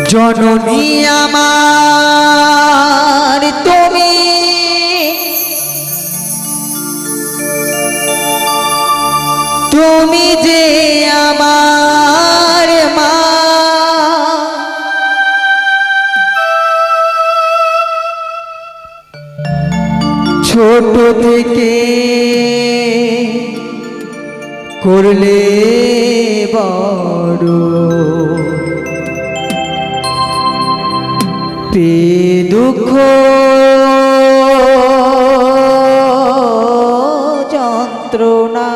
জননী আমার তুমি তুমি যে আমার মা ছোট থেকে করলে বড় দুঃখ যন্ত্রণা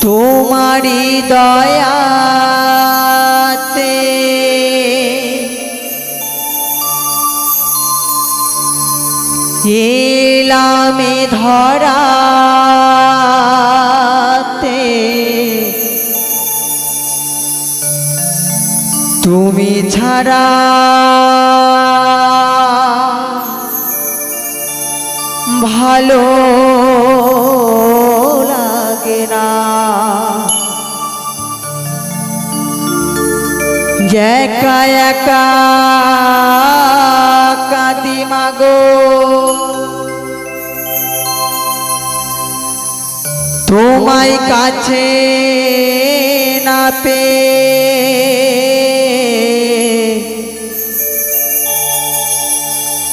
তোমারি দয়াতে এলামে ধরাতে তুমি ছাড়া ভালো লাগে না একা একা কাঁদি মাগো তোমায় কাছে না পেয়ে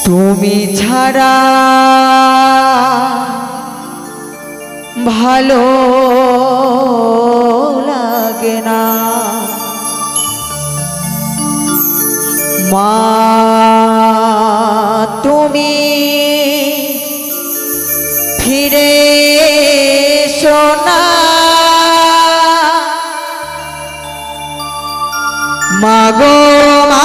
তুমি ছাড়া ভালো লাগে না মা তুমি ফিরে এসো না মাগো মা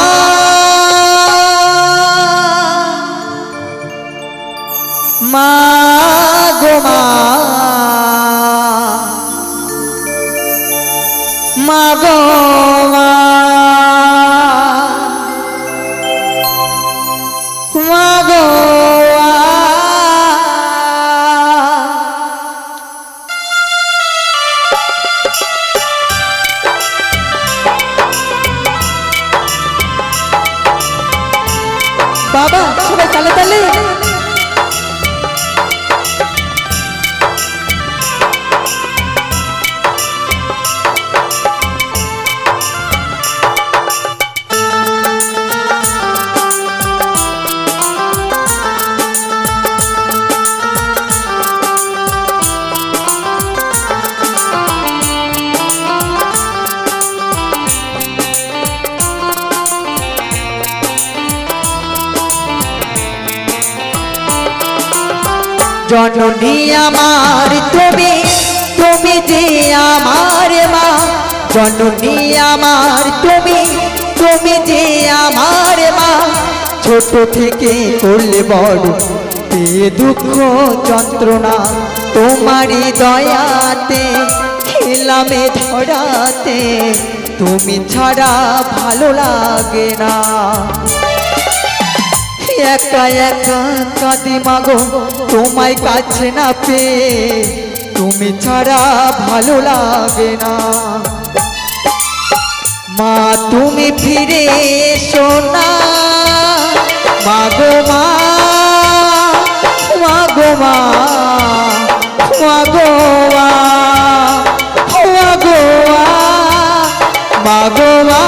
মাগো মা মাগো মা মাগো বাবা সবাই তালে তালে জননী আমার তুমি তুমি যে আমার মা জননী আমার তুমি তুমি যে আমার মা ছোট থেকে করলে বড় পেয়ে দুঃখ যন্ত্রণা তোমারই দয়াতে খেলামে ধরাতে তুমি ছাড়া ভালো লাগে না একা একা কাঁদি মাগো তোমায় কাছে না পেয়ে তুমি ছাড়া ভালো লাগে না মা তুমি ফিরে এসো না মাগো মা মাগো মা মাগো মা মাগো মা মাগো মা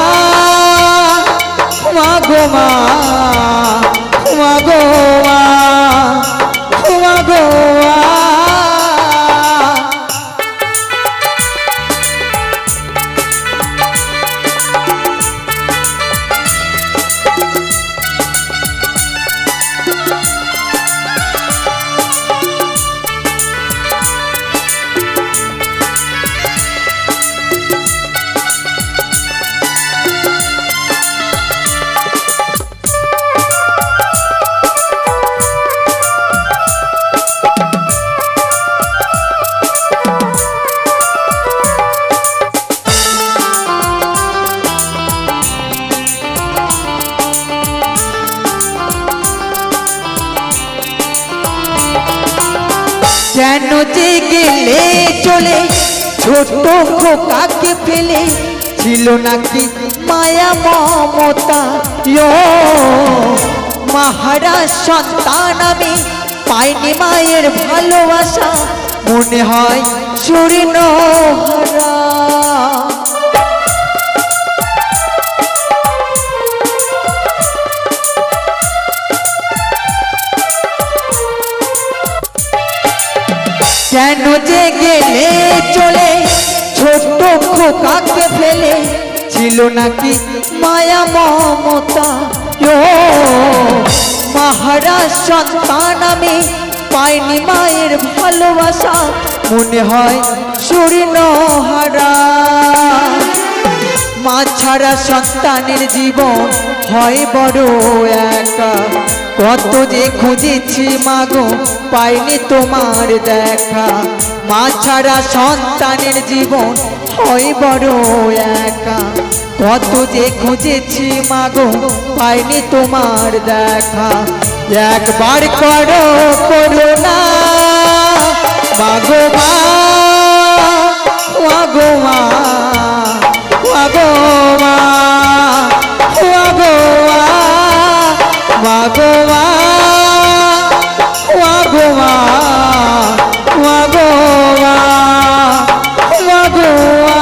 মাগো মা মাগো মা মাগো মা কেন যে গেলে চলে ছোট খোকাকে ফেলে ছিল নাকি মায়া মমতা মহারাজ সন্তান আমি পাইনি মায়ের ভালোবাসা মনে হয় স্বর্ণহারা কেন যে গেলে চলে ছোট খোকাকে ফেলে ছিল নাকি মায়া মমতা মহারাজ সন্তান আমি পাইনি মায়ের ভালোবাসা মনে হয় স্বর্ণহারা মা ছাড়া সন্তানের জীবন হয় বড় একা কত যে খুঁজেছি মাগো পাইনি তোমার দেখা মা ছাড়া সন্তানের জীবন হয় বড় একা কত যে খুঁজেছি মাগো পাইনি তোমার দেখা একবার করো করুণা মাগো মা মাগো মা মাগো মা মাগো মা মাগো মা মাগো মা মাগো মা মাগো মা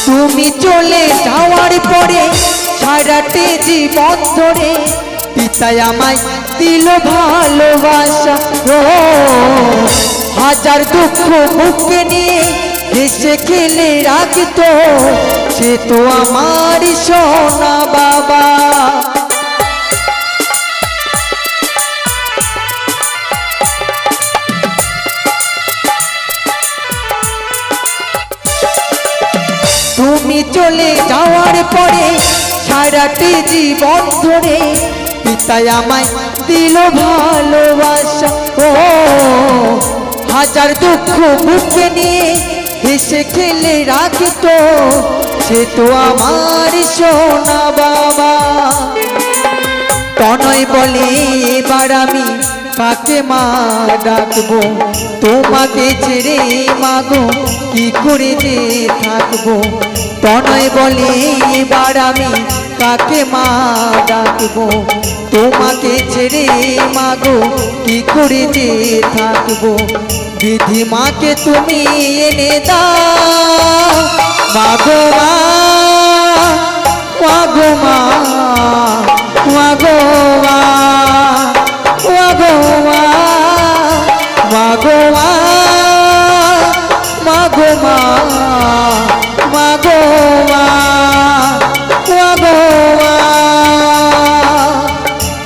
তুমি চলে যাওয়ার পরে সারাটি জীবন ধরে পিতাই আমায় দিল ভালোবাসা হাজার দুঃখ বুকে নিয়ে হেসে খেলে রাখতো সে তো আমার সোনা বাবা তুমি চলে যাওয়ার পরে সারাটি জীবন ধরে পিতাই আমায় দিল ভালোবাসা হাজার দুঃখ বুকে নিয়ে হেসে খেলে রাখতো সে তো আমার সোনা বাবা তনয় বলে এবার আমি কাকে মা ডাকবো তোমাকে ছেড়ে মাগো কি করে যে থাকবো তনয় বলে এবার আমি কাকে মা ডাকবো তোমাকে ছেড়ে মাগো কি করে যে থাকবো বিধি মাকে তুমি এনে দাও মাগো মা মাগো মা মাগো মা মাগো মা মাগো মা মাগো মা মাগো মা মাগো মা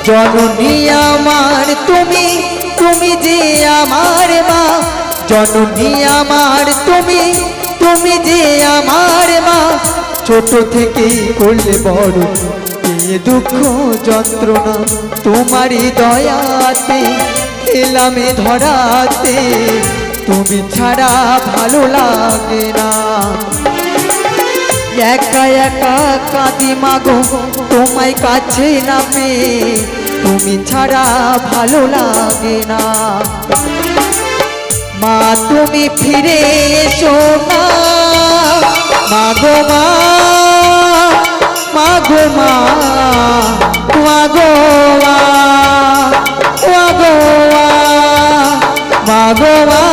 জননী আমার তুমি তুমি যে আমার মা জননী আমার তুমি তুমি যে আমার মা ছোট থেকে করলে বড় দুঃখ যন্ত্রণা তোমারই দয়াতে এলামে ধরাতে তুমি ছাড়া ভালো লাগে না একা একা কাঁদি মাগো তোমায় কাছে না পেয়ে তুমি ছাড়া ভালো লাগে না মা তুমি ফিরে এসো না মাগো মা মাগো মা মাগো মা মাগো মা মাগো মা